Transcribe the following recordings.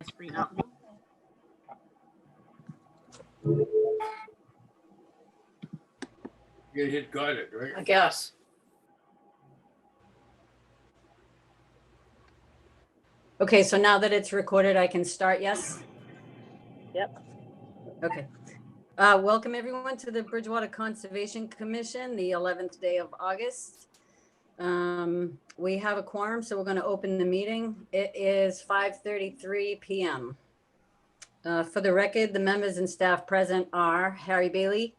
screen up. You hit got it, right? I guess. Okay, so now that it's recorded, I can start, yes? Yep. Okay. Welcome everyone to the Bridgewater Conservation Commission, the 11th day of August. We have a quorum, so we're going to open the meeting. It is 5:33 p.m. For the record, the members and staff present are Harry Bailey,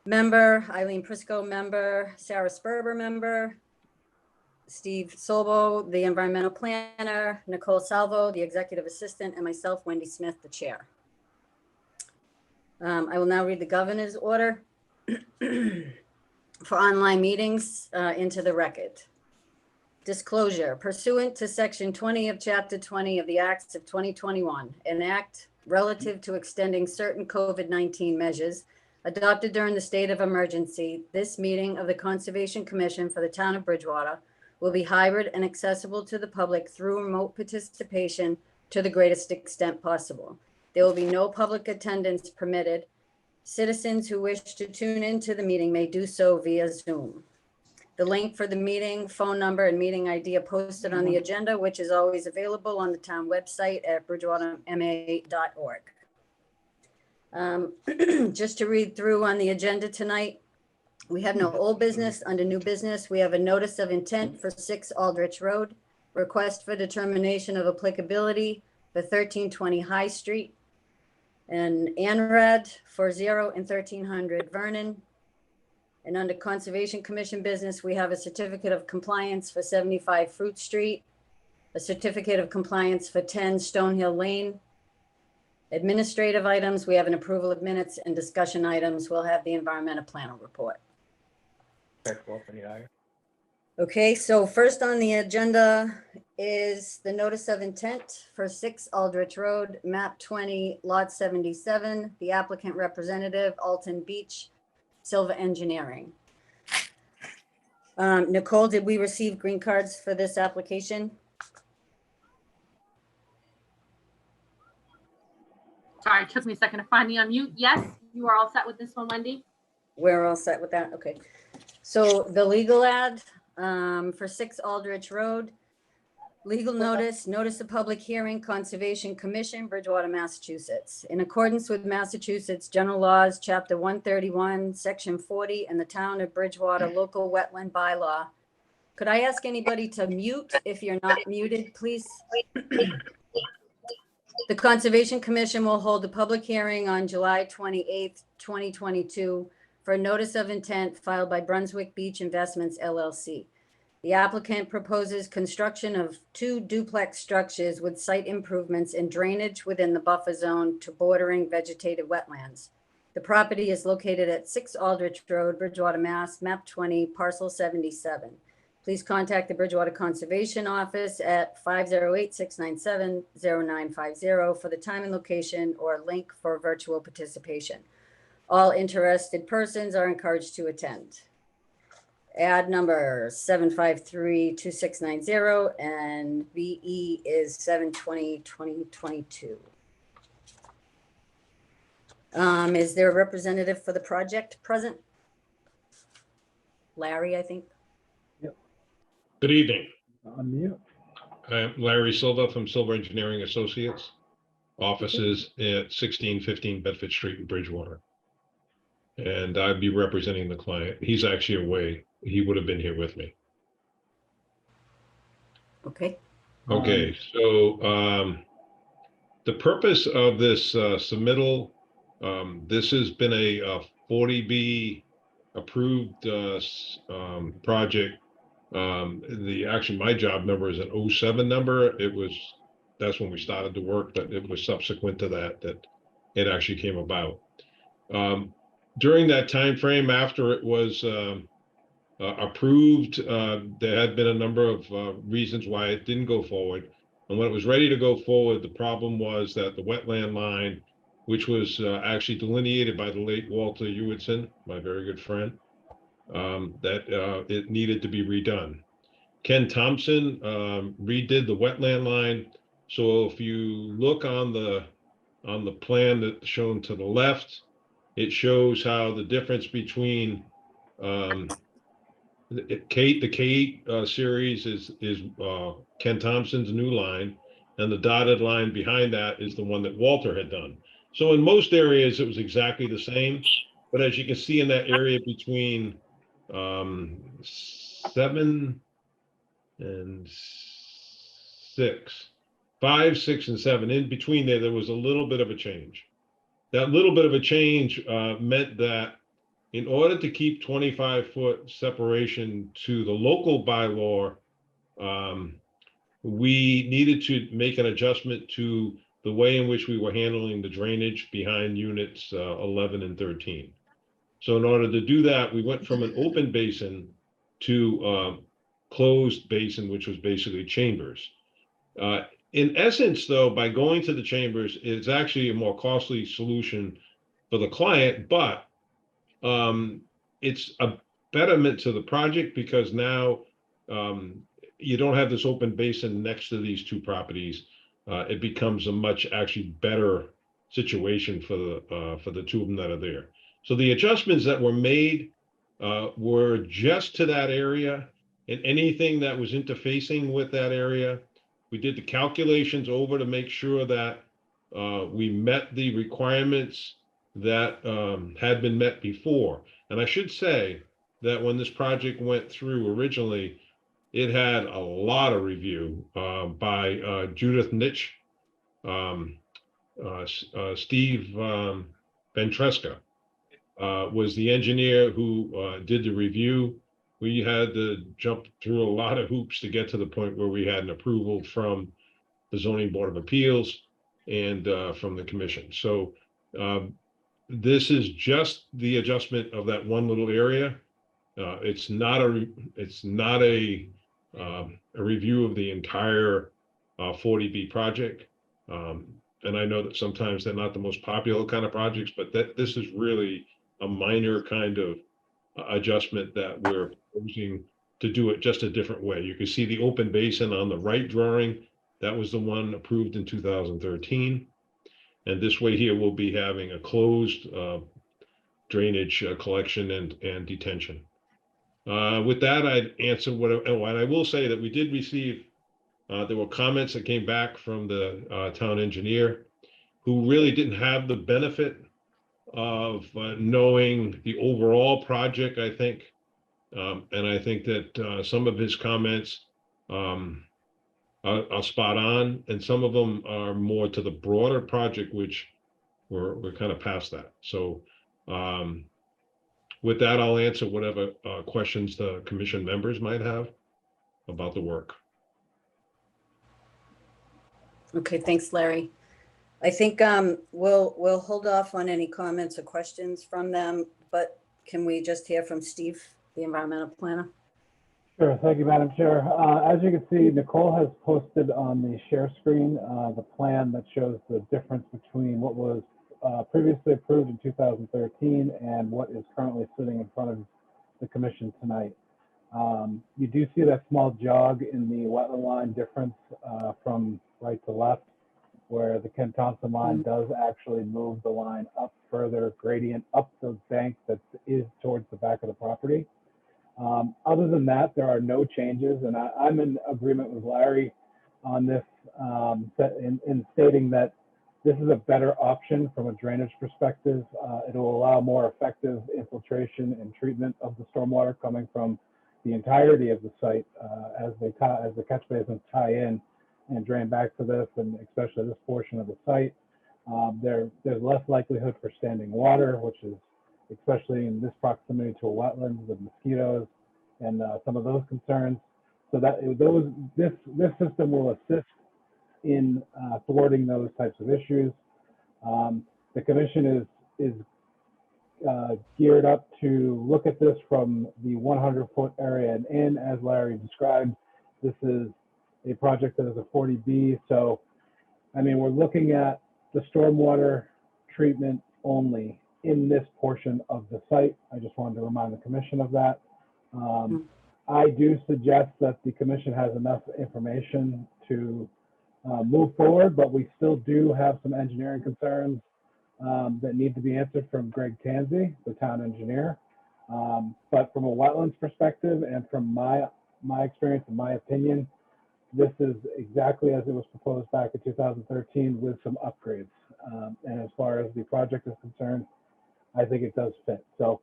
member, Eileen Prisco, member, Sarah Sperber, member, Steve Solbo, the environmental planner, Nicole Salvo, the executive assistant, and myself, Wendy Smith, the chair. I will now read the governor's order for online meetings into the record. Disclosure: pursuant to section 20 of chapter 20 of the Acts of 2021, an act relative to extending certain COVID-19 measures adopted during the state of emergency, this meeting of the Conservation Commission for the town of Bridgewater will be hybrid and accessible to the public through remote participation to the greatest extent possible. There will be no public attendance permitted. Citizens who wish to tune into the meeting may do so via Zoom. The link for the meeting, phone number, and meeting ID are posted on the agenda, which is always available on the town website at bridgewaterma.org. Just to read through on the agenda tonight, we have no old business. Under new business, we have a notice of intent for 6 Aldrich Road, request for determination of applicability for 1320 High Street, and ANRAD for 0 and 1300 Vernon. And under Conservation Commission business, we have a certificate of compliance for 75 Fruit Street, a certificate of compliance for 10 Stonehill Lane. Administrative items, we have an approval of minutes, and discussion items, we'll have the environmental planner report. Okay, so first on the agenda is the notice of intent for 6 Aldrich Road, map 20, lot 77, the applicant representative, Alton Beach, Silva Engineering. Nicole, did we receive green cards for this application? Sorry, it took me a second to find the unmute. Yes, you are all set with this one, Wendy? We're all set with that, okay. So the legal ad for 6 Aldrich Road, legal notice, notice of public hearing, Conservation Commission, Bridgewater, Massachusetts. In accordance with Massachusetts General Laws, Chapter 131, Section 40, and the Town of Bridgewater Local Wetland Bylaw. Could I ask anybody to mute if you're not muted, please? The Conservation Commission will hold a public hearing on July 28th, 2022 for a notice of intent filed by Brunswick Beach Investments, LLC. The applicant proposes construction of 2 duplex structures with site improvements and drainage within the buffer zone to bordering vegetated wetlands. The property is located at 6 Aldrich Road, Bridgewater, Mass, map 20, parcel 77. Please contact the Bridgewater Conservation Office at 508-697-0950 for the time and location or a link for virtual participation. All interested persons are encouraged to attend. Ad number 7532690 and VE is 720-2022. Is there a representative for the project present? Larry, I think. Good evening. Unmute. I'm Larry Silva from Silva Engineering Associates. Offices at 1615 Bedford Street in Bridgewater. And I'd be representing the client. He's actually away. He would have been here with me. Okay. Okay, so the purpose of this submittal, this has been a 40B approved project. Actually my job number is an 07 number. That's when we started the work, but it was subsequent to that it actually came about. During that time frame after it was approved, there had been a number of reasons why it didn't go forward. And when it was ready to go forward, the problem was that the wetland line, which was actually delineated by the late Walter Hewitson, my very good friend, that it needed to be redone. Ken Thompson redid the wetland line So if you look on the plan that's shown to the left, it shows how the difference between the K series is Ken Thompson's new line, and the dotted line behind that is the one that Walter had done. So in most areas, it was exactly the same. But as you can see in that area between 7 and 6, 5, 6, and 7, in between there was a little bit of a change. That little bit of a change meant that in order to keep 25-foot separation to the local bylaw, we needed to make an adjustment to the way in which we were handling the drainage behind units 11 and 13. So in order to do that, we went from an open basin to closed basin, which was basically chambers. In essence, though, by going to the chambers, it's actually a more costly solution for the client, but it's a betterment to the project because now you don't have this open basin next to these two properties. It becomes a much actually better situation for the two of them that are there. So the adjustments that were made were just to that area, and anything that was interfacing with that area, we did the calculations over to make sure that we met the requirements that had been met before. And I should say that when this project went through originally, it had a lot of review by Judith Nitch, Steve Ventresca was the engineer who did the review. We had to jump through a lot of hoops to get to the point where we had an approval from the Zoning Board of Appeals and from the commission. So this is just the adjustment of that one little area. It's not a review of the entire 40B project. And I know that sometimes they're not the most popular kind of projects, but this is really a minor kind of adjustment that we're proposing to do it just a different way. You can see the open basin on the right drawing. That was the one approved in 2013. And this way here, we'll be having a closed drainage collection and detention. With that, I'd answer and I will say that we did receive, there were comments that came back from the town engineer who really didn't have the benefit of knowing the overall project, I think. And I think that some of his comments are spot on, and some of them are more to the broader project, which we're kind of past that. So with that, I'll answer whatever questions the commission members might have about the work. Okay, thanks, Larry. I think we'll hold off on any comments or questions from them, but can we just hear from Steve, the environmental planner? Sure, thank you, Madam Chair. As you can see, Nicole has posted on the share screen the plan that shows the difference between what was previously approved in 2013 and what is currently sitting in front of the commission tonight. You do see that small jog in the wetland line difference from right to left, where the Ken Thompson line does actually move the line up further, gradient up the bank that is towards the back of the property. Other than that, there are no changes, and I'm in agreement with Larry on this in stating that this is a better option from a drainage perspective. It'll allow more effective infiltration and treatment of the stormwater coming from the entirety of the site as the catch basins tie in and drain back to this, and especially this portion of the site. There's less likelihood for standing water, which is especially in this proximity to a wetlands with mosquitoes and some of those concerns. So that this system will assist in thwarting those types of issues. The commission is geared up to look at this from the 100-foot area and in, as Larry described. This is a project that is a 40B. So, I mean, we're looking at the stormwater treatment only in this portion of the site. I just wanted to remind the commission of that. I do suggest that the commission has enough information to move forward, but we still do have some engineering concerns that need to be answered from Greg Tansey, the town engineer. But from a wetlands perspective and from my experience and my opinion, this is exactly as it was proposed back in 2013 with some upgrades. And as far as the project is concerned, I think it does fit. So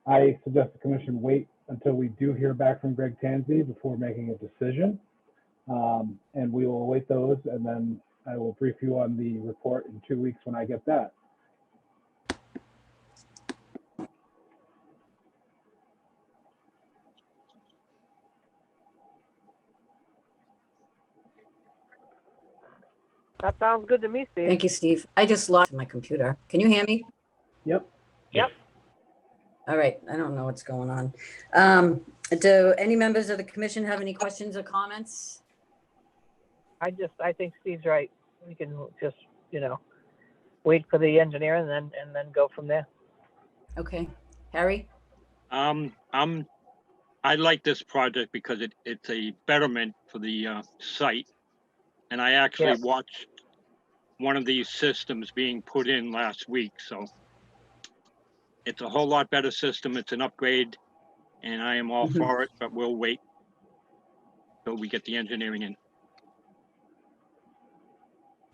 I suggest the commission wait until we do hear back from Greg Tansey before making a decision. And we will await those, and then I will brief you on the report in 2 weeks when I get that. That sounds good to me, Steve. Thank you, Steve. I just lost my computer. Can you hear me? Yep. Yep. All right, I don't know what's going on. Do any members of the commission have any questions or comments? I think Steve's right. We can just, wait for the engineer and then go from there. Okay, Harry? I like this project because it's a betterment for the site. And I actually Yes. watched one of these systems being put in last week, so it's a whole lot better system. It's an upgrade, and I am all Mhm. for it, but we'll wait till we get the engineering in.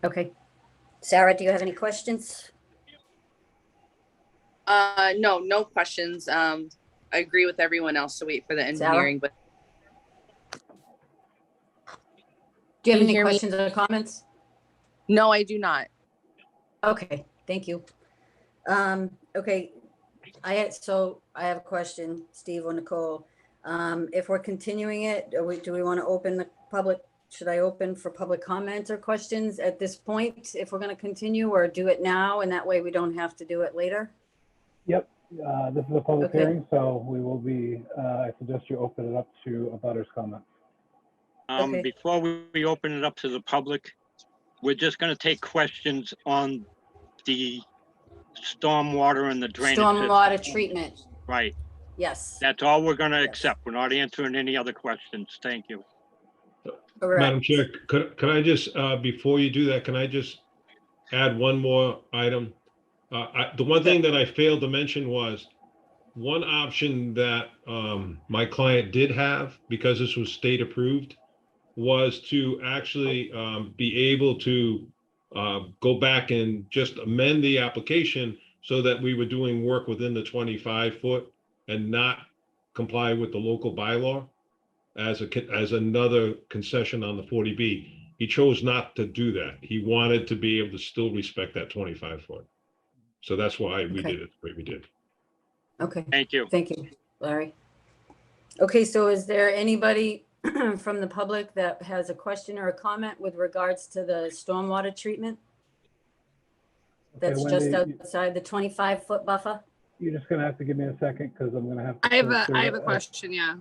Okay. Sarah, do you have any questions? No questions. I agree with everyone else to wait for the engineering, but Do you have Can you any hear me? questions or comments? no, I do not. Okay, thank you. Okay, I have a question, Steve or Nicole. If we're continuing it, do we want to open the public? Should I open for public comments or questions at this point if we're going to continue, or do it now and that way we don't have to do it later? Yep. This is a public Okay. hearing, so we will be, I suggest you open it up to a butters comment. Okay. Before we open it up to the public, we're just gonna take questions on the stormwater and the drainage system. Stormwater treatment, Right, yes. that's all we're gonna Yes. accept. We're not answering any other questions. Thank you. Madam Correct. Chair, could I just, before you do that, can I just add one more item? The one thing that I failed to mention was one option that my client did have, because this was state approved, was to actually be able to go back and just amend the application so that we were doing work within the 25-foot and not comply with the local bylaw as another concession on the 40B. He chose not to do that. He wanted to be able to still respect that 25-foot. So that's why we Okay. did it the way we did. Okay, Thank you. thank you, Larry. Okay, so is there anybody from the public that has a question or a comment with regards to the stormwater treatment? That's Okay, just Wendy, outside the 25-foot buffer? You're just gonna have to give me a second because I'm gonna have to. I have go a through I have a it question. Yeah.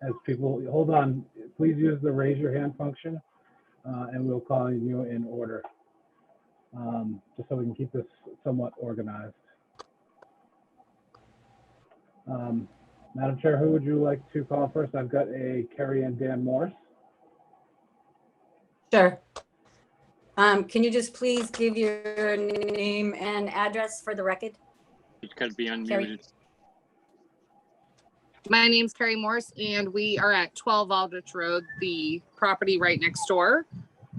As people, hold on, please use the raise your hand function, and we'll call you in order. Just so we can keep this somewhat organized. Madam Chair, who would you like to call first? I've got a Carrie and Dan Morse. Sure. Can you just please give your name and address for the record? It's gotta be Carrie. unmuted. My name's Carrie Morse, and we are at 12 Aldrich Road, the property right next door.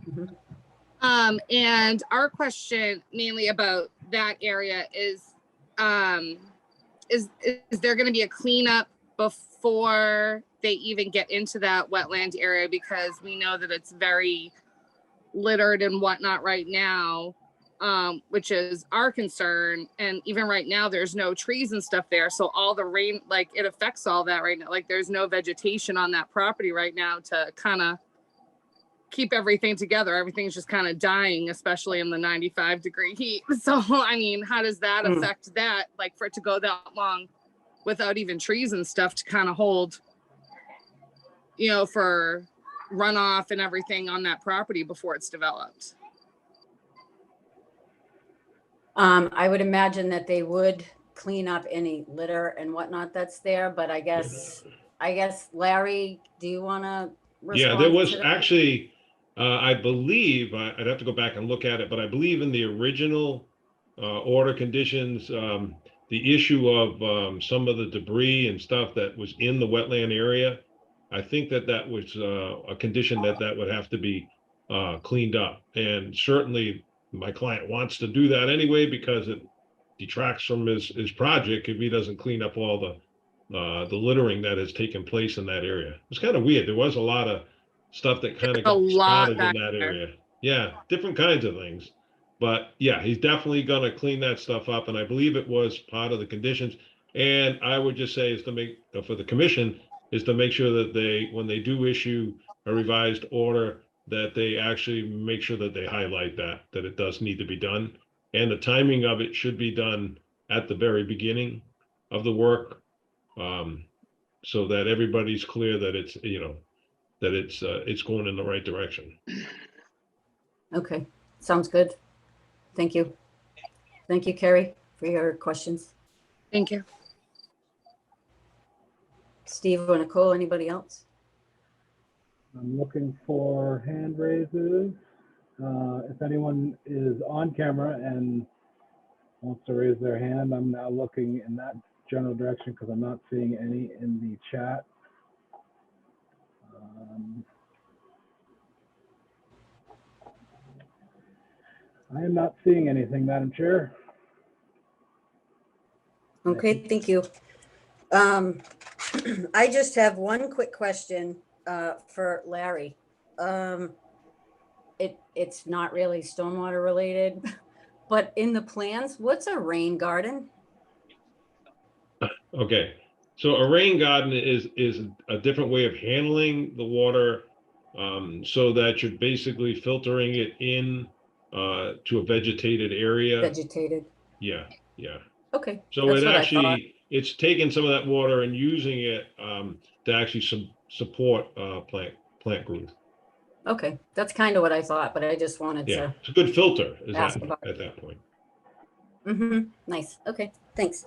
Mhm. And our question mainly about that area is there going to be a cleanup before they even get into that wetland area? Because we know that it's very littered and whatnot right now, which is our concern. And even right now, there's no trees and stuff there. So all the rain, like it affects all that right now. Like there's no vegetation on that property right now to kind of keep everything together. Everything's just kind of dying, especially in the 95-degree heat. So, I mean, how does that affect that? Like for it to go that long without even trees and stuff to kind of hold, for runoff and everything on that property before it's developed. I would imagine that they would clean up any litter and whatnot that's there, but I guess Larry, do you want to Yeah, respond there was to that? actually, I believe, I'd have to go back and look at it, but I believe in the original order conditions, the issue of some of the debris and stuff that was in the wetland area, I think that was a condition that would have to be cleaned up. And certainly my client wants to do that anyway because it detracts from his project if he doesn't clean up all the littering that has taken place in that area. It's kind of weird. There was a lot of stuff that kind of A got lot started in back that there. area. Yeah, different kinds of things. But yeah, he's definitely gonna clean that stuff up, and I believe it was part of the conditions. And I would just say is to make, for the commission, is to make sure that they, when they do issue a revised order, that they actually make sure that they highlight that it does need to be done. And the timing of it should be done at the very beginning of the work, so that everybody's clear that it's, that it's going in the right direction. Okay, sounds good. Thank you. Thank you, Carrie, for your questions. Thank you. Steve or Nicole, anybody else? I'm looking for hand raises. If anyone is on camera and wants to raise their hand, I'm now looking in that general direction because I'm not seeing any in the chat. I am not seeing anything, Madam Chair. Okay, thank you. I just have one quick question for Larry. It's not really stormwater related, but in the plans, what's a rain garden? Okay, so a rain garden is a different way of handling the water, so that you're basically filtering it in to a vegetated area. Vegetated. Yeah. Okay, So that's it what I thought. actually, it's taking some of that water and using it to actually support plant growth. Okay, that's kind of what I thought, but I just wanted Yeah, to. it's a good filter is Ask that about at that point. Nice. Okay, thanks.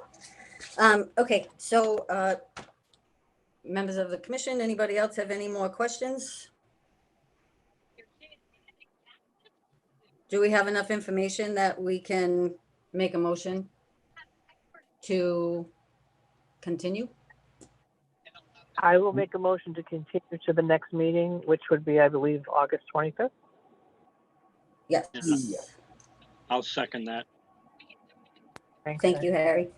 Okay, so members of the commission, anybody else have any more questions? Do we have enough information that we can make a motion to continue? I will make a motion to continue to the next meeting, which would be, I believe, August 25th. Yes. I'll second that. Thank you, Harry.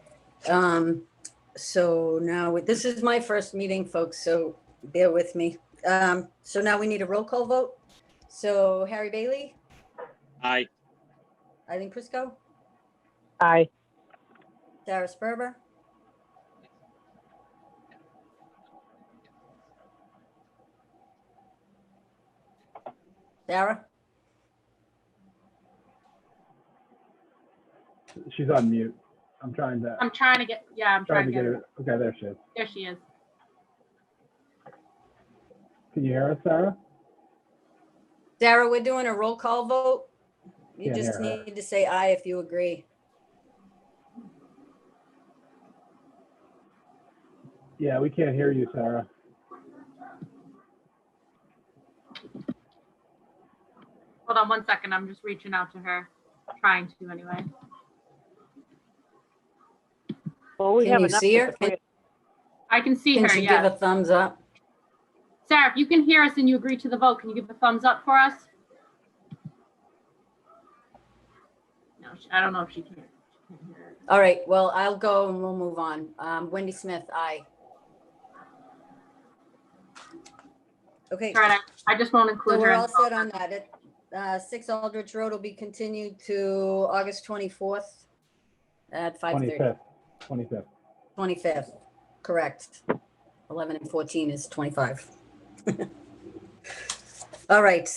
So now this is my first meeting, folks, so bear with me. So now we need a roll call vote. So Harry Bailey, Aye. Eileen Prisco, Aye. Sarah Sperber, Sarah, She's on mute. I'm trying to I'm trying to get, yeah, I'm trying to get her. her. Okay, there she is. There she is. Can you hear us, Sarah? Sarah, we're doing a roll call vote. You Can't just hear her. need to say aye if you agree. Yeah, we can't hear you, Sarah. Hold on one second. I'm just reaching out to her, trying to anyway. Well, we Can have you enough see with her? the three- I can see Can her, she yes. give a thumbs up? Sarah, if you can hear us and you agree to the vote, can you give a thumbs up for us? No, I don't know if she can. She can't hear it. All right, well, I'll go and we'll move on. Wendy Smith, aye. Okay, All right, I just won't so include her. we're in all the vote. set on that. 6 Aldrich Road will be continued to August 24th at 5:30. 25th. 25th. 25th, correct. 11 and 14 is 25. All right.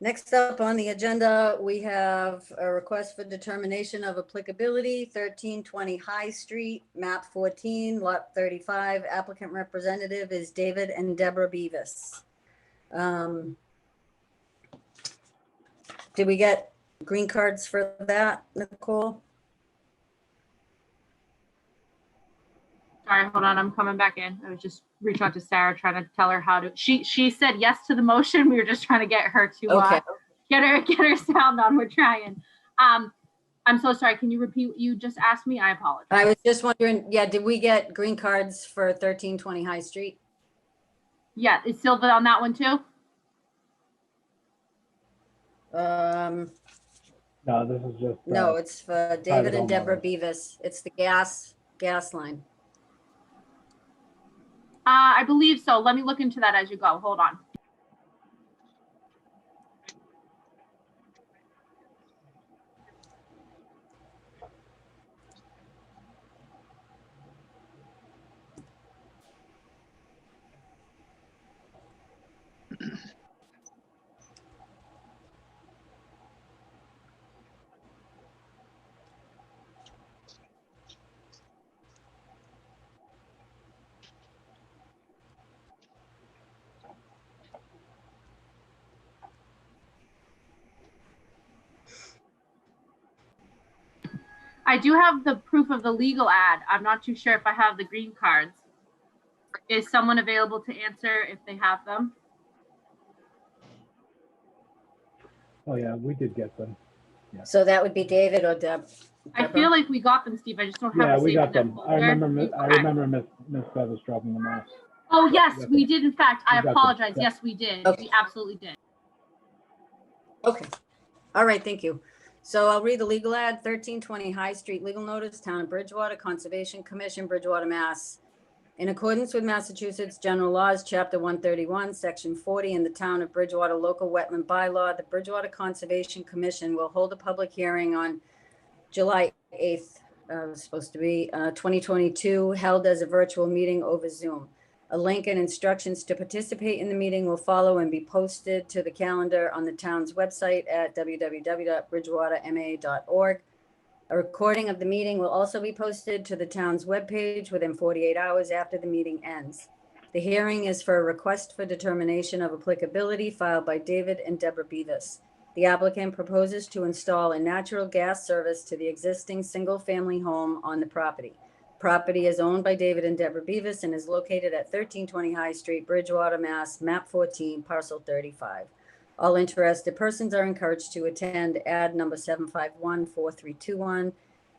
Next up on the agenda, we have a request for determination of applicability, 1320 High Street, map 14, lot 35. Applicant representative is David and Deborah Beavis. Did we get green cards for that, Nicole? Sorry, hold on. I'm coming back in. I was just reach out to Sarah, trying to tell her how to, she said yes to the motion. We were just trying to get her to, Okay. get her sound on. We're trying. I'm so sorry. Can you repeat what you just asked me? I apologize. I was just wondering, yeah, did we get green cards for 1320 High Street? Yeah, is Silva on that one too? No, this is just. No, it's for David and homeowners. Deborah Beavis. It's the gas line. I believe so. Let me look into that as you go. Hold on. I do have the proof of the legal ad. I'm not too sure if I have the green cards. Is someone available to answer if they have them? Oh, yeah, we did get them. So that would be David or Deb. I feel like we got them, Steve. I just don't have Yeah, them we saved got in that them. I folder. remember Okay. Miss Feathers dropping them off. Oh, yes, got we them. did. In fact, I We got them. apologize. Yeah. Yes, we did. Okay. We absolutely did. Okay. All right, thank you. So I'll read the legal ad, 1320 High Street, legal notice, Town of Bridgewater, Conservation Commission, Bridgewater, Mass. In accordance with Massachusetts General Laws, Chapter 131, Section 40, in the Town of Bridgewater Local Wetland Bylaw, the Bridgewater Conservation Commission will hold a public hearing on July 8th, supposed to be 2022, held as a virtual meeting over Zoom. A link and instructions to participate in the meeting will follow and be posted to the calendar on the town's website at www.bridgewaterma.org. A recording of the meeting will also be posted to the town's webpage within 48 hours after the meeting ends. The hearing is for a request for determination of applicability filed by David and Deborah Beavis. The applicant proposes to install a natural gas service to the existing single-family home on the property. Property is owned by David and Deborah Beavis and is located at 1320 High Street, Bridgewater, Mass., map 14, parcel 35. All interested persons are encouraged to attend ad number 7514321,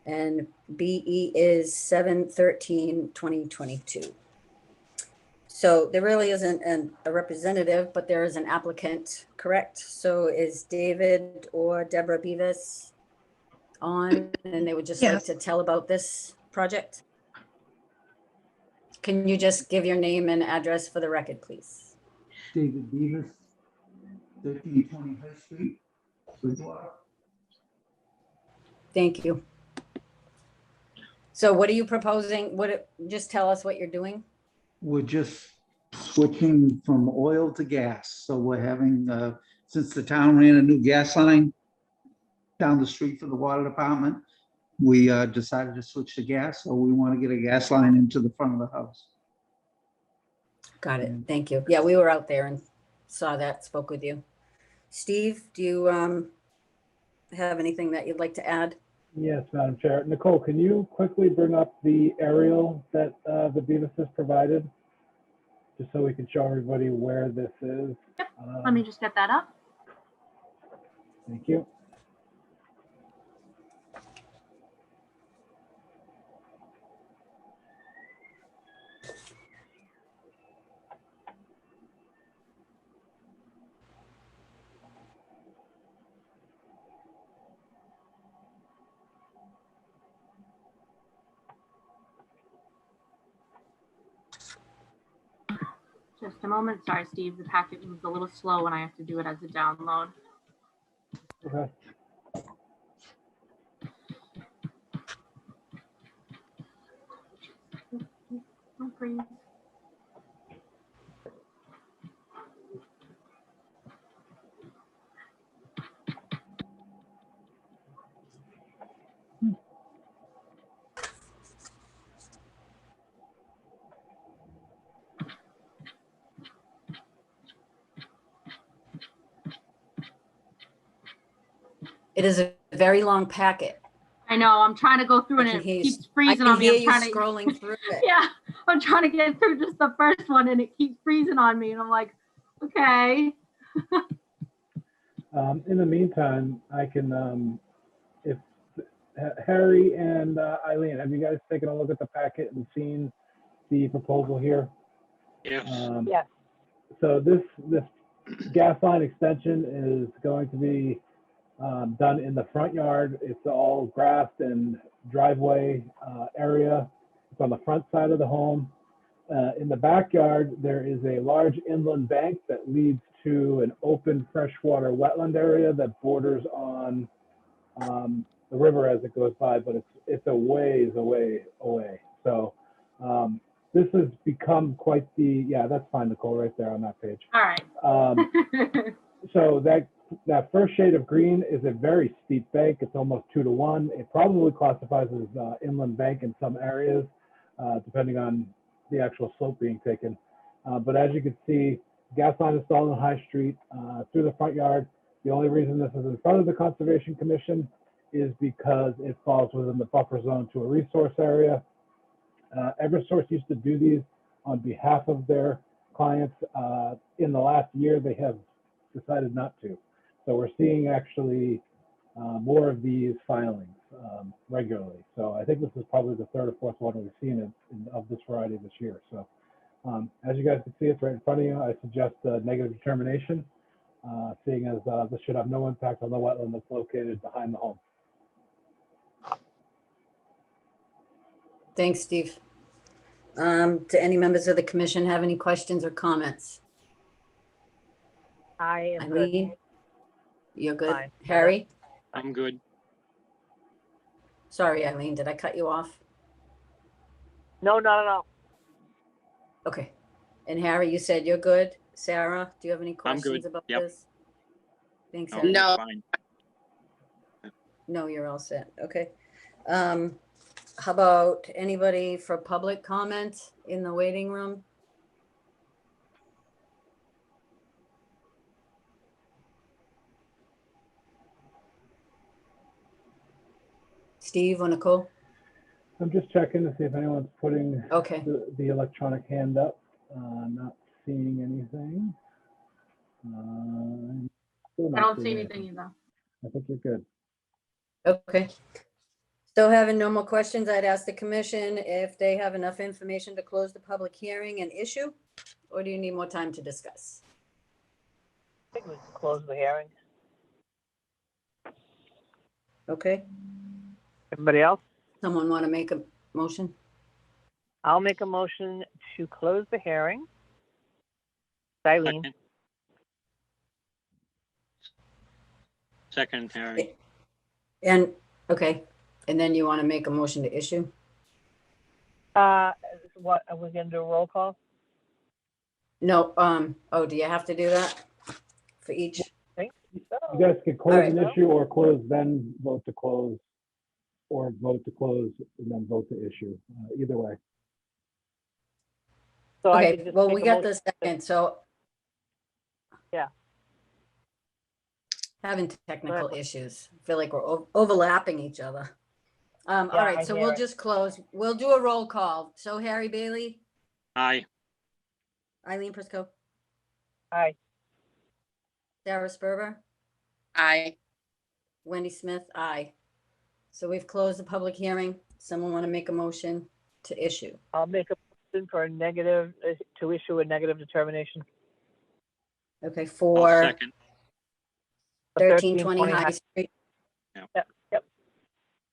and BE is 7/13/2022. So there really isn't a representative, but there is an applicant, correct? So is David or Deborah Beavis on, and they would just like Yes. to tell about this project? Can you just give your name and address for the record, please? David Beavis, 1320 High Street, Bridgewater. Thank you. So what are you proposing? Just tell us what you're doing. We're just switching from oil to gas. So we're having, since the town ran a new gas line down the street for the water department, we decided to switch to gas. So we want to get a gas line into the front of the house. Got it. Thank you. Yeah, we were out there and saw that, spoke with you. Steve, do you have anything that you'd like to add? Yes, Madam Chair. Nicole, can you quickly bring up the aerial that the Beavis has provided? Just so we can show everybody where this is. Yep. Let me just get that up. Thank you. Just a moment. Sorry, Steve. The packet moves a little slow when I have to do it as a download. Okay. Oh, please. It is a very long packet. I know. I'm trying to go through and I can it hear you- keeps I freezing can on me. hear I'm you trying to. scrolling through it. Yeah, I'm trying to get through just the first one and it keeps freezing on me. And I'm like, okay. In the meantime, I can, if Harry and Eileen, have you guys taken a look at the packet and seen the proposal here? Yes. Yes. So this gas line extension is going to be done in the front yard. It's all grassed and driveway area. It's on the front side of the home. In the backyard, there is a large inland bank that leads to an open freshwater wetland area that borders on the river as it goes by, but it's a ways away. So this has become quite the, yeah, that's fine, Nicole, right there on that page. All right. So that first shade of green is a very steep bank. It's almost 2 to 1. It probably classifies as inland bank in some areas, depending on the actual slope being taken. But as you can see, gas line installed on High Street through the front yard. The only reason this is in front of the Conservation Commission is because it falls within the buffer zone to a resource area. Eversource used to do these on behalf of their clients. In the last year, they have decided not to. So we're seeing actually more of these filings regularly. So I think this is probably the third or fourth one we've seen of this variety this year. So as you guys can see, it's right in front of you. I suggest a negative determination, seeing as this should have no impact on the wetland that's located behind the home. Thanks, Steve. Do any members of the commission have any questions or comments? I am good. Eileen, you're good. Fine. Harry? I'm good. Sorry, Eileen, did I cut you off? No, not at all. Okay. And Harry, you said you're good. Sarah, do you have any I'm good. questions about Yep. this? Thanks, No, Harry. No. Fine. No, you're all set. Okay. How about anybody for public comment in the waiting room? Steve or Nicole? I'm just checking to see if anyone's putting Okay. the electronic hand up. Not seeing anything. Still I not don't see seeing anything either. I think you're good. Okay. Still having no more questions. I'd ask the commission if they have enough information to close the public hearing and issue, or do you need more time to discuss? I think we can close the hearing. Okay. Everybody else? Someone want to make a motion? I'll make a motion to close the hearing. Eileen, Second, Harry. And, okay. And then you want to make a motion to issue? what, are we gonna do a roll call? No, oh, do you have to do that for each? You guys can close Alright. an issue or close, then vote to close, or vote to close and then vote to issue. Either way. So I Okay, could just well, make we a got motion- the second, so. Yeah. Having technical issues. I feel like we're overlapping each other. All Yeah, right, I so hear we'll it. just close. We'll do a roll call. So Harry Bailey, Aye. Eileen Prisco, Aye. Sarah Sperber, Aye. Wendy Smith, aye. So we've closed the public hearing. Someone want to make a motion to issue? I'll make a motion for a negative, to issue a negative determination. Okay, I'll for second. 1320 High Street.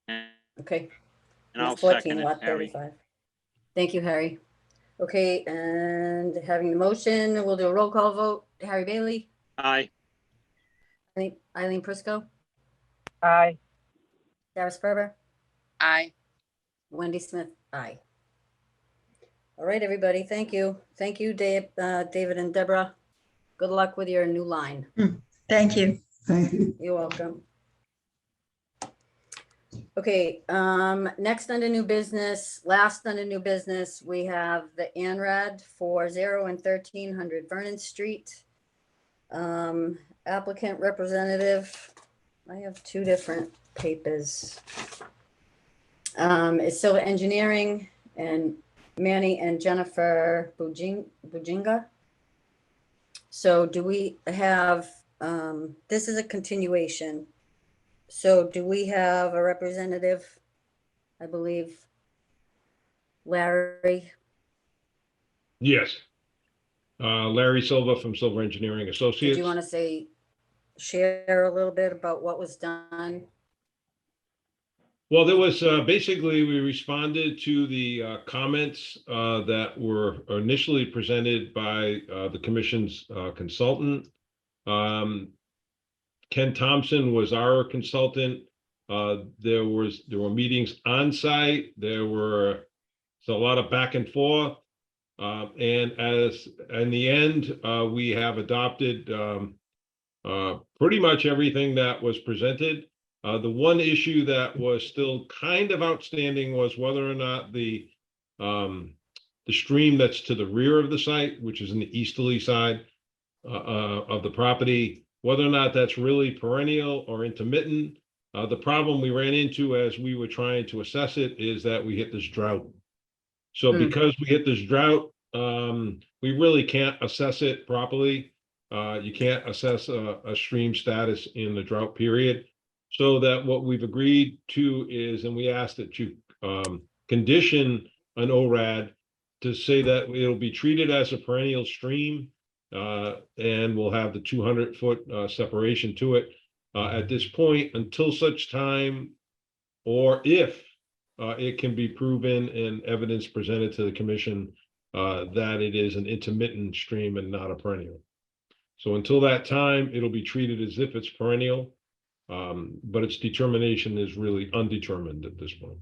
And Okay. I'll 14, second it, lot Harry. 35. Thank you, Harry. Okay, and having the motion, we'll do a roll call vote. Harry Bailey, Aye. Eileen Prisco, Aye. Sarah Sperber, Aye. Wendy Smith, aye. All right, everybody, thank you. Thank you, Dave, David and Deborah. Good luck with your new line. Thank you. Thank you. You're welcome. Okay, next under new business, last under new business, we have the ANRAD for 0 and 1300 Vernon Street. Applicant representative, I have two different papers. It's Silver Engineering, and Manny and Jennifer Bujinga. So do we have, this is a continuation. So do we have a representative? I believe Larry. Yes. Larry Silva from Silver Engineering Did Associates. you want to say, share a little bit about what was done? Well, there was basically, we responded to the comments that were initially presented by the commission's consultant. Ken Thompson was our consultant. There were meetings on site. There was a lot of back and forth. And as in the end, we have adopted pretty much everything that was presented. The one issue that was still kind of outstanding was whether or not the stream that's to the rear of the site, which is in the easterly side of the property, whether or not that's really perennial or intermittent. The problem we ran into as we were trying to assess it is that we hit this drought. So because we hit this drought, we really can't assess it properly. You can't assess a stream status in the drought period. So that what we've agreed to is, and we asked that you condition an ORAD to say that it'll be treated as a perennial stream, and we'll have the 200-foot separation to it at this point until such time, or if it can be proven and evidence presented to the commission that it is an intermittent stream and not a perennial. So until that time, it'll be treated as if it's perennial, but its determination is really undetermined at this point.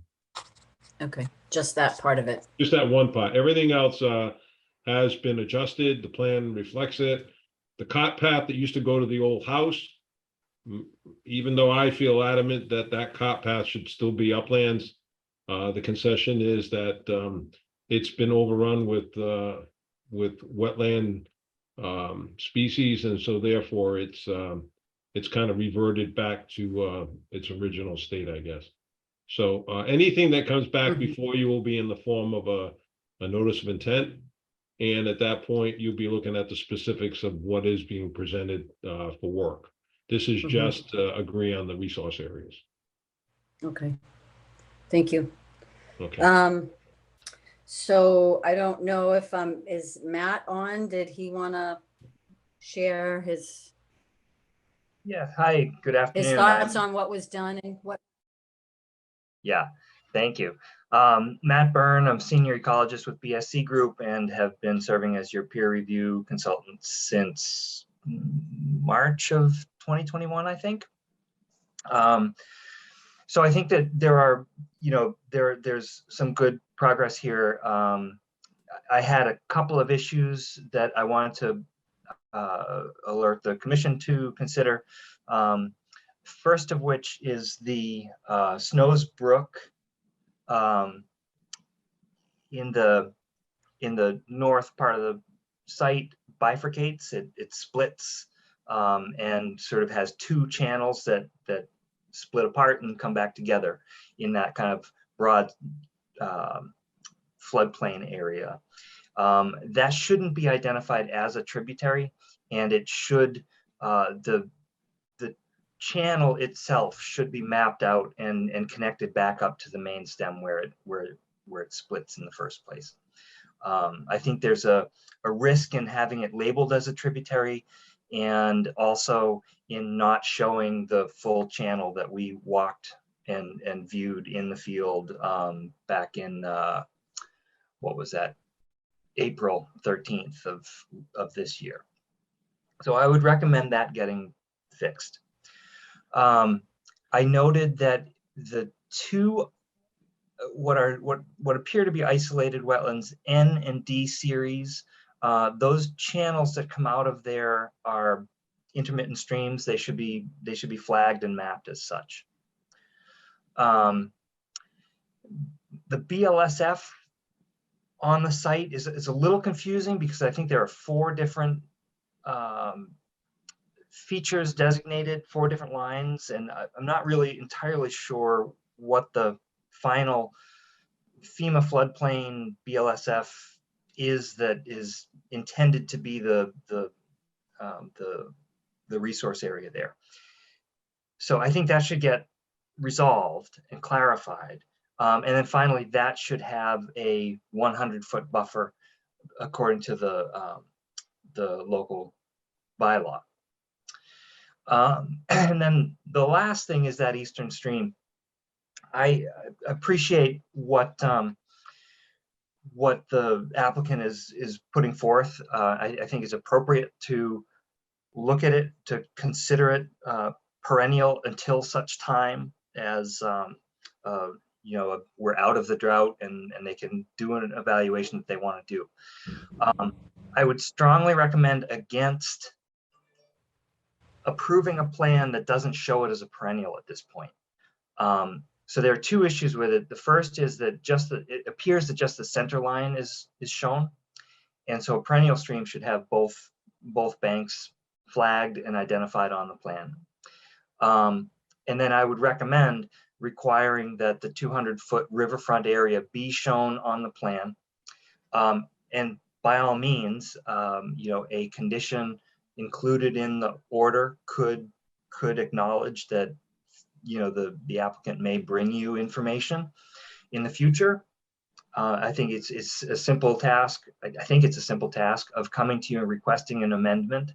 Okay, just that part of it. Just that one part. Everything else has been adjusted. The plan reflects it. The cot path that used to go to the old house, even though I feel adamant that that cot path should still be uplands, the concession is that it's been overrun with wetland species, and so therefore it's kind of reverted back to its original state, I guess. So anything that comes back before you will be in the form of a notice of intent. And at that point, you'll be looking at the specifics of what is being presented for work. This is just agree on the resource areas. Okay, thank you. Okay. So I don't know if is Matt on? Did he want to share his Yeah, hi, good afternoon. thoughts on what was done and what? Yeah, thank you. Matt Byrne, I'm senior ecologist with BSC Group and have been serving as your peer review consultant since March of 2021, I think. So I think that there are, there's some good progress here. I had a couple of issues that I wanted to alert the commission to consider. First of which is the Snows Brook in the north part of the site bifurcates. It splits and sort of has two channels that split apart and come back together in that kind of broad floodplain area. That shouldn't be identified as a tributary, and it should the channel itself should be mapped out and connected back up to the main stem where it splits in the first place. I think there's a risk in having it labeled as a tributary, and also in not showing the full channel that we walked and viewed in the field back in what was that, April 13th of this year. So I would recommend that getting fixed. I noted that the two what appear to be isolated wetlands, N and D series, those channels that come out of there are intermittent streams. They should be flagged and mapped as such. The BLSF on the site is a little confusing because I think there are 4 different features designated, 4 different lines, and I'm not really entirely sure what the final FEMA floodplain BLSF is intended to be the resource area there. So I think that should get resolved and clarified. And then finally, that should have a 100-foot buffer according to the local bylaw. And then the last thing is that eastern stream. I appreciate what the applicant is putting forth. I think it's appropriate to look at it, to consider it perennial until such time as you know, we're out of the drought and they can do an evaluation that they want to do. I would strongly recommend against approving a plan that doesn't show it as a perennial at this point. So there are two issues with it. The first is that it appears that just the center line is shown. And so a perennial stream should have both banks flagged and identified on the plan. And then I would recommend requiring that the 200-foot riverfront area be shown on the plan. And by all means, you know, a condition included in the order could acknowledge that, you know, the applicant may bring you information in the future. I think it's a simple task. I think it's a simple task of coming to you and requesting an amendment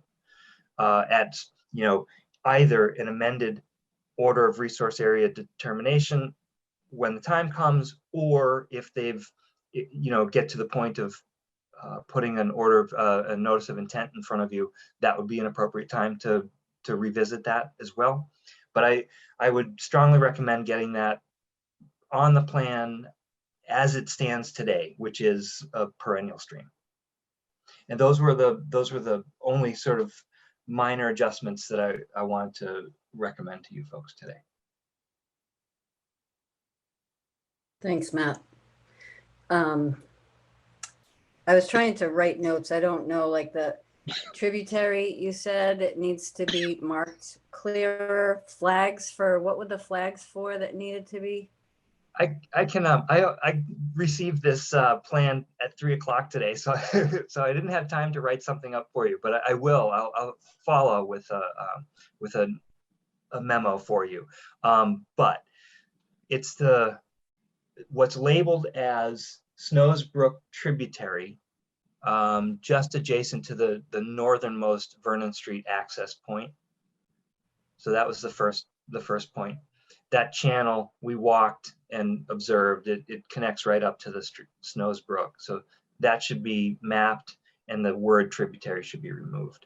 at, you know, either an amended order of resource area determination when the time comes, or if they've, you know, get to the point of putting an order of a notice of intent in front of you, that would be an appropriate time to revisit that as well. But I would strongly recommend getting that on the plan as it stands today, which is a perennial stream. And those were the only sort of minor adjustments that I wanted to recommend to you folks today. Thanks, Matt. I was trying to write notes. I don't know, like the tributary, you said it needs to be marked clearer. Flags for, what were the flags for that needed to be? I received this plan at 3 o'clock today, so so I didn't have time to write something up for you, but I will. I'll follow with a memo for you. But it's what's labeled as Snows Brook tributary, just adjacent to the northernmost Vernon Street access point. So that was the first point. That channel we walked and observed, it connects right up to the Snows Brook. So that should be mapped and the word tributary should be removed.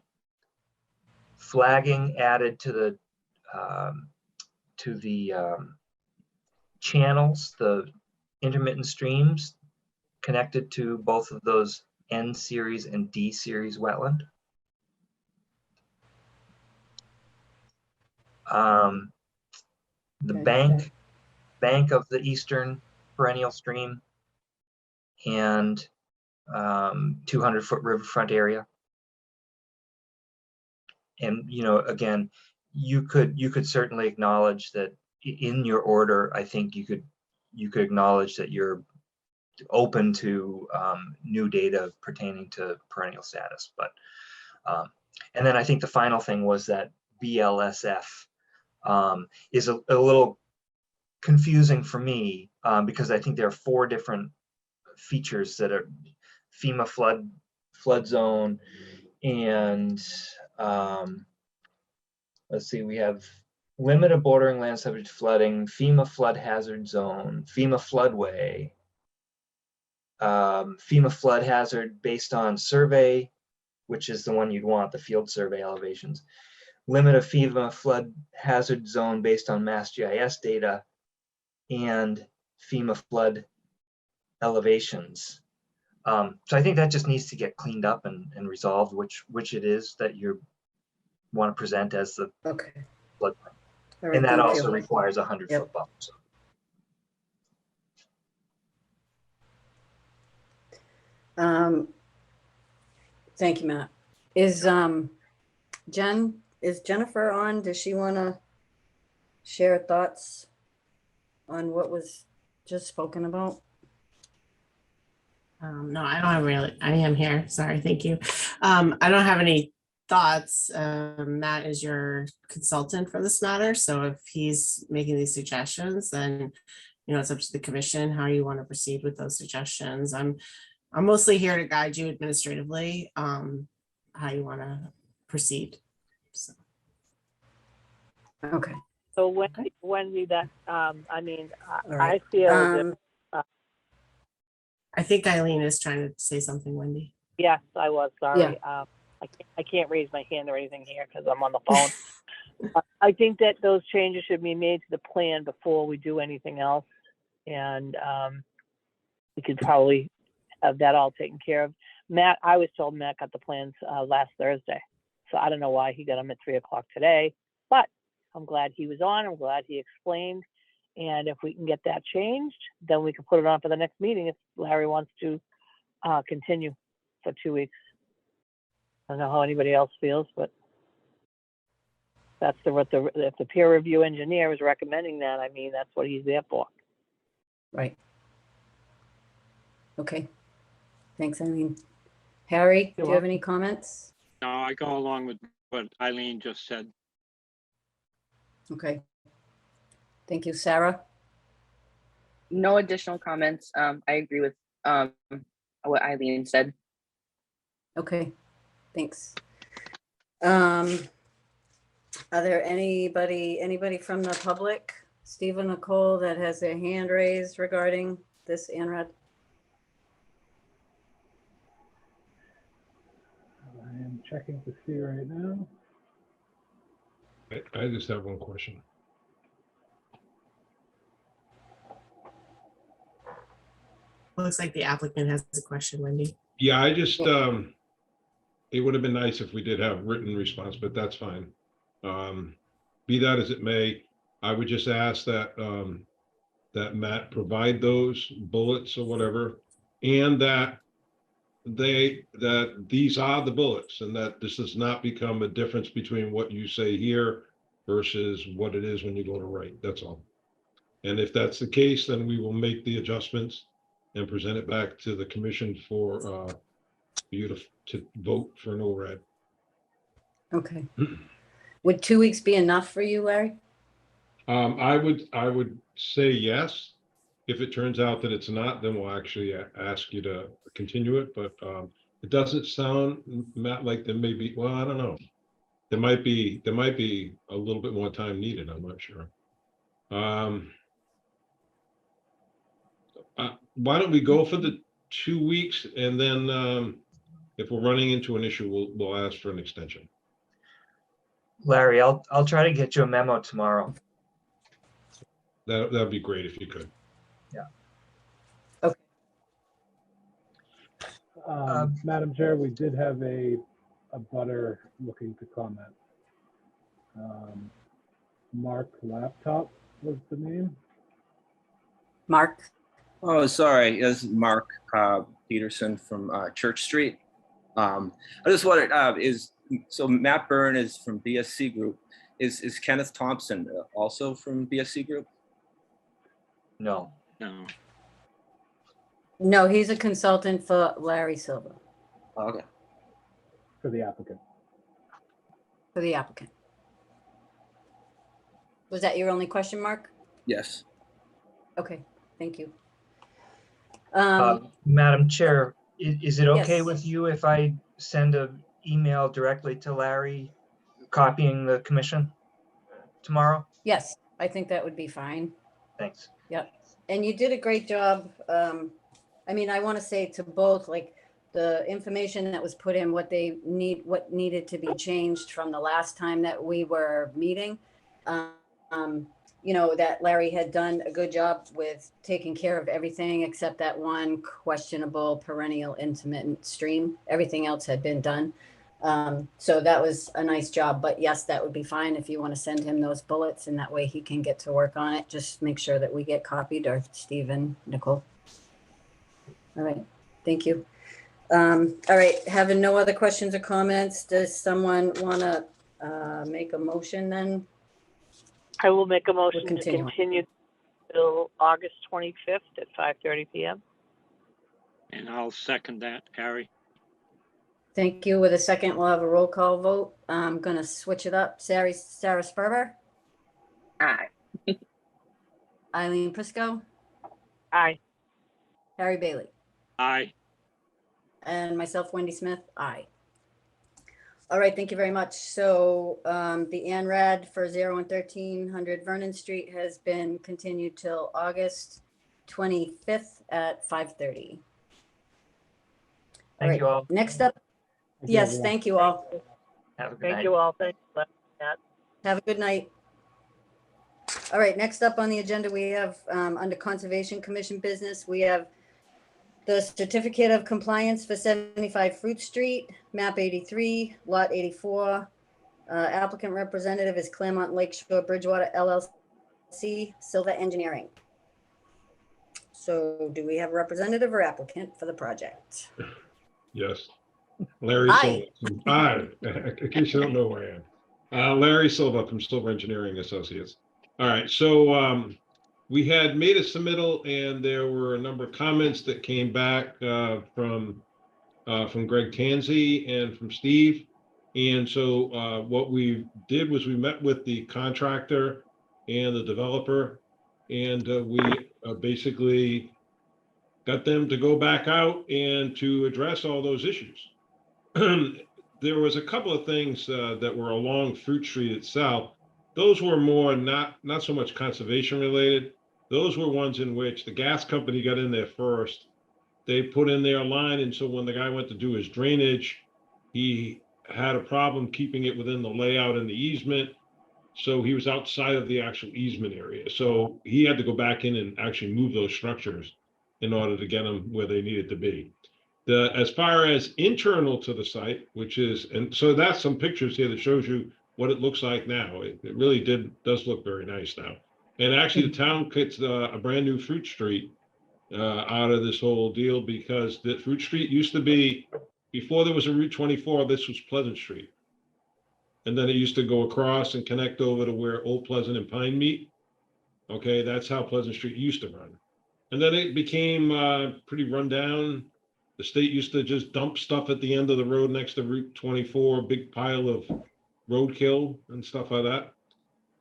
Flagging added to the channels, the intermittent streams connected to both of those N series and D series wetland. The bank of the eastern perennial stream and 200-foot riverfront area. And, you know, again, you could certainly acknowledge that in your order. I think you could acknowledge that you're open to new data pertaining to perennial status. But and then I think the final thing was that BLSF is a little confusing for me because I think there are 4 different features that are FEMA flood zone, and let's see, we have limited bordering land subject to flooding, FEMA flood hazard zone, FEMA floodway, FEMA flood hazard based on survey, which is the one you'd want, the field survey elevations, limit of FEMA flood hazard zone based on Mass GIS data, and FEMA flood elevations. So I think that just needs to get cleaned up and resolved, which it is that you want to present as the flood plan. Right, and that also requires a 100-foot buffer. Thank you, Matt. Is Jennifer on? Does she want to share thoughts on what was just spoken about? No, I don't have really, I am here. Sorry, thank you. I don't have any thoughts. Matt is your consultant for this matter, so if he's making these suggestions, then it's up to the commission how you want to proceed with those suggestions. I'm mostly here to guide you administratively, how you want to proceed. So, Okay. So Okay. Wendy, that, I right. feel as if, I think Eileen is trying to say something, Wendy. yes, I was, sorry. I can't raise my hand or anything here because I'm on the phone. I think that those changes should be made to the plan before we do anything else. And we could probably have that all taken care of. Matt, I was told Matt got the plans last Thursday. So I don't know why he got them at 3:00 today, but I'm glad he was on. I'm glad he explained. And if we can get that changed, then we can put it on for the next meeting if Larry wants to continue for 2 weeks. I don't know how anybody else feels, but that's if the peer review engineer is recommending that, I mean, that's what he's there for. Right. Okay. Thanks, Eileen. Harry, do you have any comments? No, I go along with what Eileen just said. Okay. Thank you, Sarah. No additional comments. I agree with what Eileen said. Okay, thanks. Are there anybody from the public, Stephen, Nicole, that has their hand raised regarding this, ANRAD? I am checking to see right now. I just have one question. Looks like the applicant has a question, Wendy. Yeah, I just, it would have been nice if we did have written response, but that's fine. Be that as it may, I would just ask that, that Matt provide those bullets or whatever, and that these are the bullets, and that this does not become a difference between what you say here versus what it is when you go to write. That's all. And if that's the case, then we will make the adjustments and present it back to the commission for you to vote for an ORAD. Okay. Would 2 weeks be enough for you, Larry? I would say yes. If it turns out that it's not, then we'll actually ask you to continue it. But it doesn't sound, Matt, like there may be. Well, I don't know. There might be a little bit more time needed. I'm not sure. Why don't we go for the 2 weeks, and then if we're running into an issue, we'll ask for an extension. Larry, I'll try to get you a memo tomorrow. That'd be great if you could. Yeah. Okay. Madam Chair, we did have a butter looking to comment. Mark Laptop was the name. Mark? Oh, sorry. This is Mark Peterson from Church Street. I just wondered, so Matt Byrne is from BSC Group. Is Kenneth Thompson also from BSC Group? No. No. No, he's a consultant for Larry Silva, Oh, okay. For the applicant. for the applicant. Was that your only question, Mark? Yes. Okay, thank you. Madam Chair, is it okay Yes. with you if I send an email directly to Larry copying the commission tomorrow? Yes, I think that would be fine. Thanks. Yep. And you did a great job. I mean, I want to say to both, like the information that was put in, what needed to be changed from the last time that we were meeting. That Larry had done a good job with taking care of everything except that one questionable perennial intermittent stream. Everything else had been done. So that was a nice job, but yes, that would be fine if you want to send him those bullets, and that way he can get to work on it. Just make sure that we get copied, or Stephen, Nicole. All right, thank you. All right, having no other questions or comments, does someone want to make a motion then? I will make a motion to continue. continue till August 25th at 5:30 p.m. And I'll second that, Harry. Thank you. With a second, we'll have a roll call vote. I'm gonna switch it up. Sarah Sperber, Aye. Eileen Prisco, Aye. Harry Bailey, Aye. and myself, Wendy Smith. Aye. All right, thank you very much. So the ANRAD for 0 and 1300 Vernon Street has been continued till August 25th at 5:30. Thank you all. Next up, Thank you, yes, everyone. thank you all. Have a good Thank night. you all. Thank you. Matt. Have a good night. All right, next up on the agenda, we have, under Conservation Commission business, we have the certificate of compliance for 75 Fruit Street, map 83, lot 84. Applicant representative is Claremont Lakeshore Bridgewater LLC, Silva Engineering. So do we have a representative or applicant for the project? Yes. Larry Hi. Silva. Hi. In case you don't know who I am. Larry Silva from Silva Engineering Associates. All right. So we had made a submittal and there were a number of comments that came back from Greg Tansey and from Steve. And so what we did was we met with the contractor and the developer, and we basically got them to go back out and to address all those issues. There was a couple of things that were along Fruit Street itself. Those were more not so much conservation related. Those were ones in which the gas company got in there first. They put in their line, and so when the guy went to do his drainage, he had a problem keeping it within the layout and the easement. So he was outside of the actual easement area. So he had to go back in and actually move those structures in order to get them where they needed to be. As far as internal to the site, which is, and so that's some pictures here that shows you what it looks like now. It really does look very nice now. And actually the town gets a brand new Fruit Street out of this whole deal, because the Fruit Street used to be, before there was a Route 24, this was Pleasant Street. And then it used to go across and connect over to where Old Pleasant and Pine meet. Okay, that's how Pleasant Street used to run. And then it became pretty run down. The state used to just dump stuff at the end of the road next to Route 24, big pile of roadkill and stuff like that.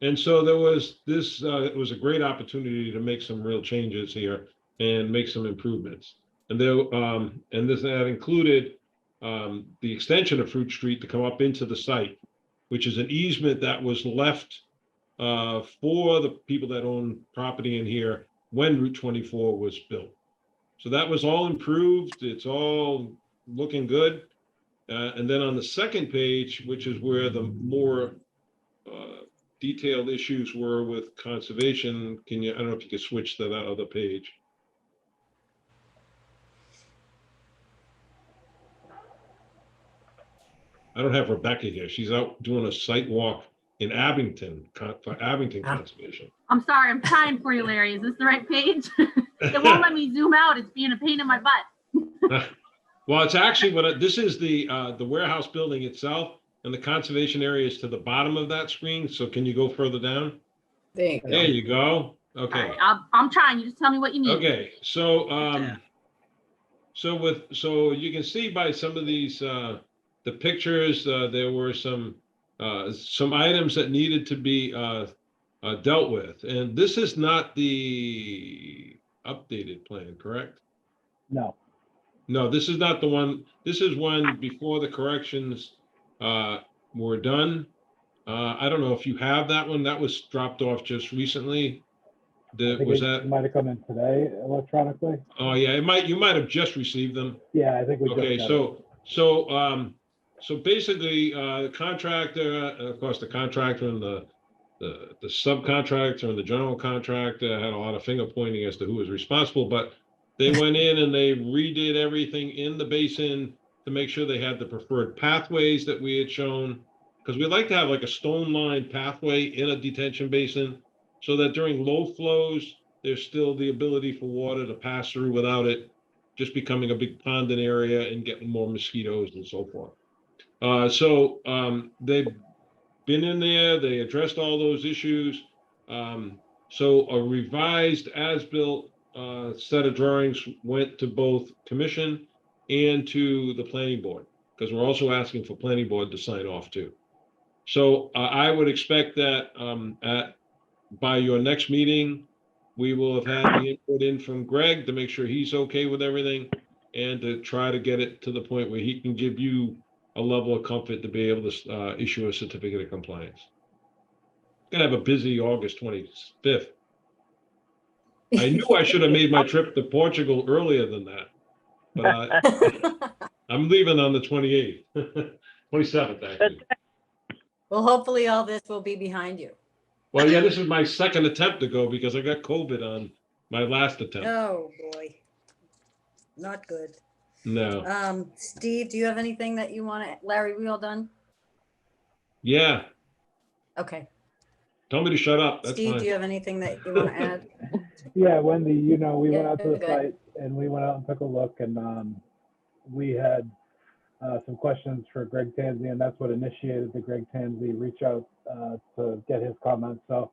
And so there was this, it was a great opportunity to make some real changes here and make some improvements. And there, that included the extension of Fruit Street to come up into the site, which is an easement that was left for the people that own property in here when Route 24 was built. So that was all improved. It's all looking good. And then on the second page, which is where the more detailed issues were with conservation, I don't know if you could switch to that other page. I don't have Rebecca here. She's out doing a site walk in Abington, for Abington Conservation. I'm sorry, I'm trying for you, Larry. Is this the right page? It won't let me zoom out. It's being a pain in my butt. Well, it's actually this is the warehouse building itself, and the conservation area is to the bottom of that screen. So can you go further down? There you go. Okay. All right, I'm trying. You just tell me what you need. Okay. So so you can see by some of these the pictures, there were some items that needed to be dealt with, and this is not the updated plan, correct? No. No, this is not the one. This is one before the corrections were done. I don't know if you have that one. That was dropped off just recently. It might have come in today electronically. Oh yeah, you might have just received them. Yeah, I think we Okay, just got it. so basically, the contractor, of course, the contractor and the subcontractor and the general contractor had a lot of finger pointing as to who was responsible, but they went in and they redid everything in the basin to make sure they had the preferred pathways that we had shown, because we like to have like a stone line pathway in a detention basin so that during low flows, there's still the ability for water to pass through without it just becoming a big ponding area and getting more mosquitoes and so forth. So they've been in there, they addressed all those issues. So a revised as-built set of drawings went to both commission and to the planning board, because we're also asking for planning board to sign off too. So I would expect that by your next meeting, we will have had the input in from Greg to make sure he's okay with everything and to try to get it to the point where he can give you a level of comfort to be able to issue a certificate of compliance. Gonna have a busy August 25th. I knew I should have made my trip to Portugal earlier than that, but I'm leaving on the 28th, 27th actually. Well, hopefully all this will be behind you. Well, yeah, this is my second attempt to go because I got COVID on my last attempt. Oh, boy. Not good. No. Steve, do you have anything that you want to, Larry, we all done? Yeah. Okay. Tell me to shut up. That's Steve, fine. do you have anything that you want to add? Yeah, Wendy, you know, we went out to the Good. site and we went out and took a look, and we had some questions for Greg Tansey, and that's what initiated the Greg Tansey reach out to get his comments. So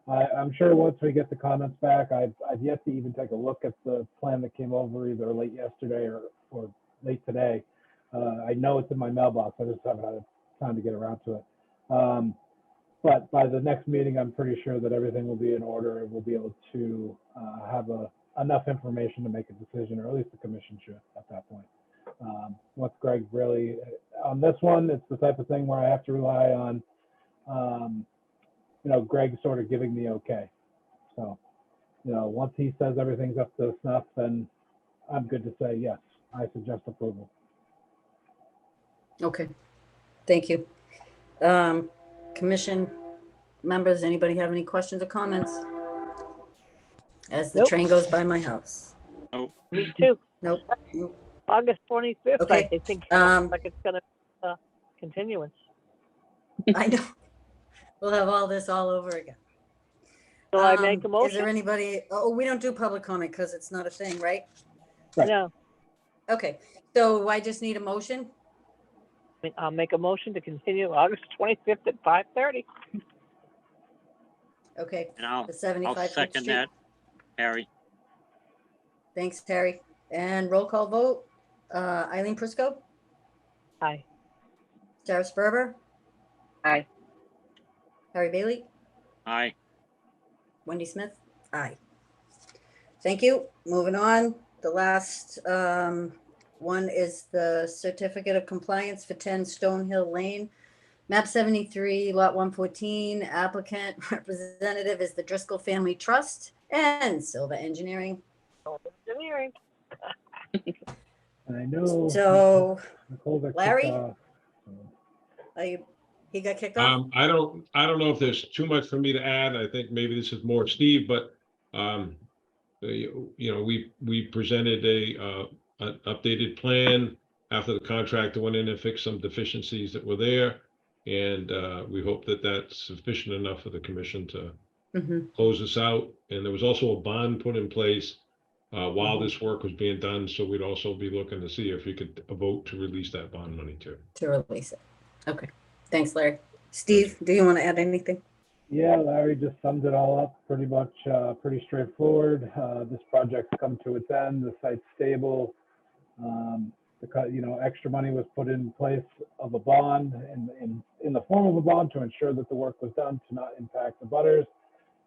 I'm sure once we get the comments back, I've yet to even take a look at the plan that came over either late yesterday or late today. I know it's in my mailbox. I just haven't had time to get around to it. But by the next meeting, I'm pretty sure that everything will be in order and we'll be able to have enough information to make a decision, or at least the commission should at that point. Once Greg really, on this one, it's the type of thing where I have to rely on, Greg sort of giving me okay. So, once he says everything's up to snuff, then I'm good to say, yes, I suggest approval. Okay. Thank you. Commission members, anybody have any questions or comments? As the Nope. train goes by my house. Me too. Nope. August 25th, Okay. I think like it's gonna continuance. I know. We'll have all this all over again. So I make a motion. Is there anybody? Oh, we don't do public comment because it's not a thing, right? Right. No, Okay. So I just need a motion. I'll make a motion to continue August 25th at 5:30. Okay. And I'll The 75 Fifth second Street. that, Harry. Thanks, Terry. And roll call vote. Eileen Prisco, Aye. Sarah Sperber, Aye. Harry Bailey, Aye. Wendy Smith. Aye. Thank you. Moving on. The last one is the certificate of compliance for 10 Stonehill Lane. Map 73, lot 114. Applicant representative is the Driscoll Family Trust and Silva Engineering. Engineering. And I know. So, Nicole got kicked Larry? off, so. He got kicked off? I don't know if there's too much for me to add. I think maybe this is more Steve, but we presented an updated plan after the contractor went in and fixed some deficiencies that were there, and we hope that that's sufficient enough for the commission to close this out. And there was also a bond put in place while this work was being done, so we'd also be looking to see if we could vote to release that bond money too. To release it. Okay. Thanks, Larry. Steve, do you want to add anything? Yeah, Larry just summed it all up pretty much, pretty straightforward. This project's come to its end. The site's stable. Extra money was put in place of a bond in the form of a bond to ensure that the work was done to not impact the butters.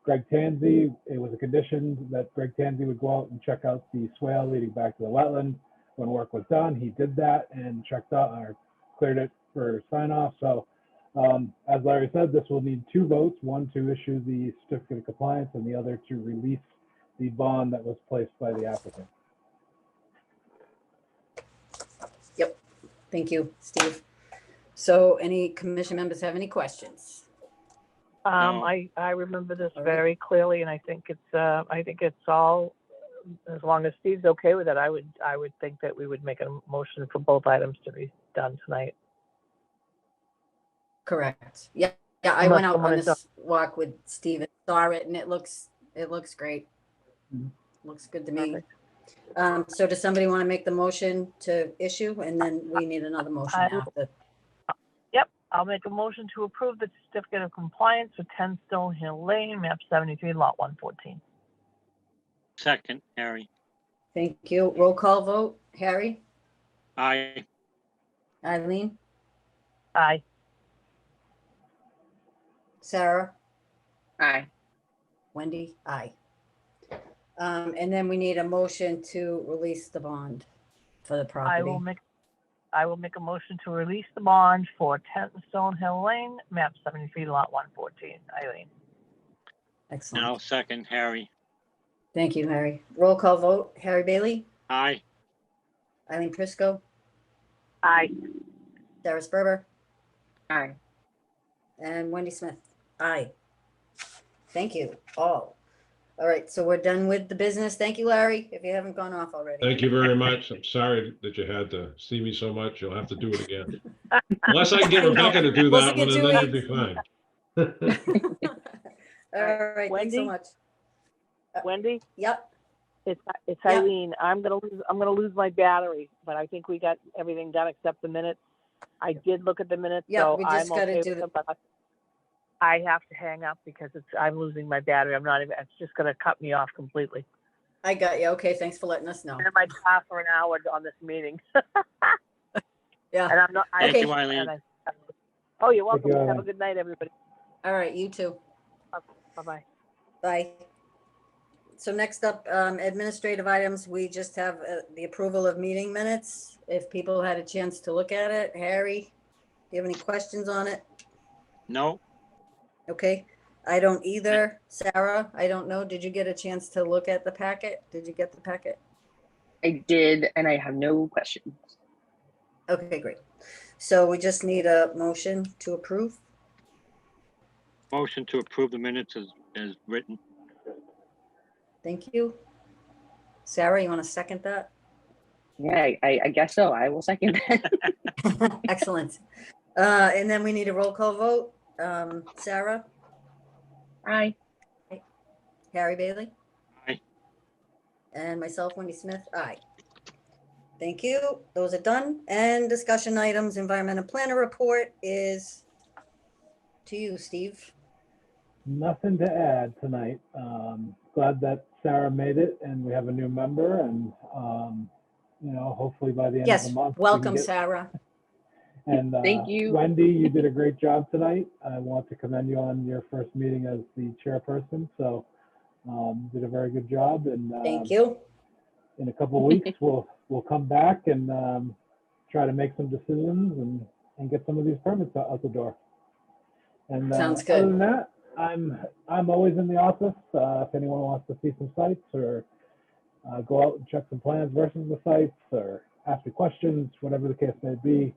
Greg Tansey, it was a condition that Greg Tansey would go out and check out the swale leading back to the wetland when work was done. He did that and checked out or cleared it for sign off. So as Larry said, this will need two votes, one to issue the certificate of compliance and the other to release the bond that was placed by the applicant. Yep. Thank you, Steve. So any commission members have any questions? I remember this All right. very clearly, and I think it's all, as long as Steve's okay with it, I would think that we would make a motion for both items to be done tonight. Correct. Yeah. Yeah. I went out on this walk with Steve and saw it, and it looks great. Looks good to me. So does somebody want to make the motion to issue, and then we need another motion after? Yep, I'll make a motion to approve the certificate of compliance for 10 Stonehill Lane, map 73, lot 114. Second, Harry. Thank you. Roll call vote. Harry, Aye. Eileen, Aye. Sarah, Aye. Wendy, aye. And then we need a motion to release the bond for the I property. will make a motion to release the bond for 10 Stone Hill Lane, map 73, lot 114. Eileen. And Excellent. I'll second, Harry. Thank you, Harry. Roll call vote. Harry Bailey, Aye. Eileen Prisco, Aye. Sarah Sperber, Aye. and Wendy Smith. Aye. Thank you all. All right, so we're done with the business. Thank you, Larry, if you haven't gone off already. Thank you very much. I'm sorry that you had to see me so much. You'll have to do it again. Unless I can get I know. Rebecca to do We'll that see you one, in and 2 then you'll be fine. All right, thanks so Wendy? much. Wendy, Yep, it's Yeah. Eileen. I'm gonna lose my battery, but I think we got everything done except the minutes. I did look at the minutes, Yeah, so we I'm just gotta okay do with the- them, but I have to hang up because I'm losing my battery. It's just gonna cut me off completely. I got you. Okay, thanks for letting us know. I'm in my car for an hour on this meeting. Yeah, And I'm not. Thank Okay. you, Eileen. Oh, you're welcome. you, Have a Eileen. good night, everybody. all right, you too. Bye-bye. Bye. So next up, administrative items, we just have the approval of meeting minutes. If people had a chance to look at it, Harry, do you have any questions on it? No, Okay, I don't either. Sarah, I don't know. Did you get a chance to look at the packet? Did you get the packet? I did, and I have no questions. Okay, great. So we just need a motion to approve. motion to approve the minutes as written. Thank you. Sarah, you want to second that? Yeah, I guess so. I will second that. Excellent. And then we need a roll call vote. Sarah, Aye. Harry Bailey, Aye. and myself, Wendy Smith, aye. Thank you. Those are done. And discussion items, environmental planner report is to you, Steve. Nothing to add tonight. Glad that Sarah made it and we have a new member and, hopefully by the end of Yes, the month. we can welcome, get- Sarah. And Thank you. Wendy, you did a great job tonight. I want to commend you on your first meeting as the chairperson. So did a very good job. And Thank you. in a couple of weeks, we'll come back and try to make some decisions and get some of these permits out the door. And Sounds good. Other than that, I'm always in the office. If anyone wants to see some sites or go out and check some plans versus the sites or ask me questions, whatever the case may be,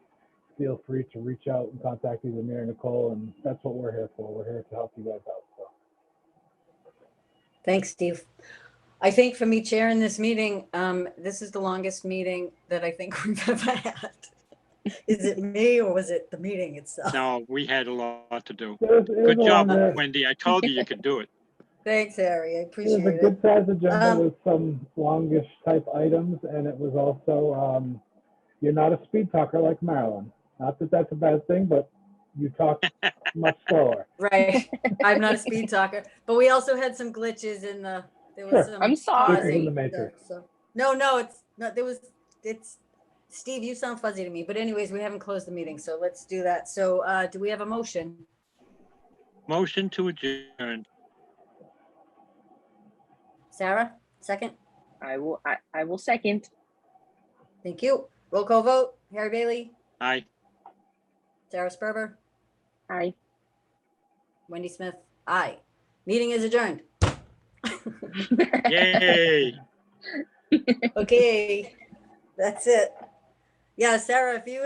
feel free to reach out and contact either me or Nicole, and that's what we're here for. We're here to help you guys out. So. Thanks, Steve. I think for me chairing this meeting, this is the longest meeting that I think we've ever had. Is it me or was it the meeting itself? No, we had a lot to do. It was Good a job, long- Wendy. I told you you could do it. Thanks, Harry. I It was appreciate a it. good sized agenda Um, with some longish type items, and it was also, you're not a speed talker like Marilyn. Not that that's a bad thing, but you talk much slower. Right. I'm not a speed talker, but we also had some glitches in the, there was Sure. some. I'm sorry. Glitches in pausing the matrix. stuff, so. No, it's not, it's, Steve, you sound fuzzy to me, but anyways, we haven't closed the meeting, so let's do that. So, do we have a motion? Motion to adjourn. Sarah, second? I will second. Thank you. Roll call vote. Harry Bailey, Aye. Sarah Sperber, Aye. Wendy Smith, aye. Meeting is adjourned. Yay. Okay, that's it. Yeah, Sarah, if you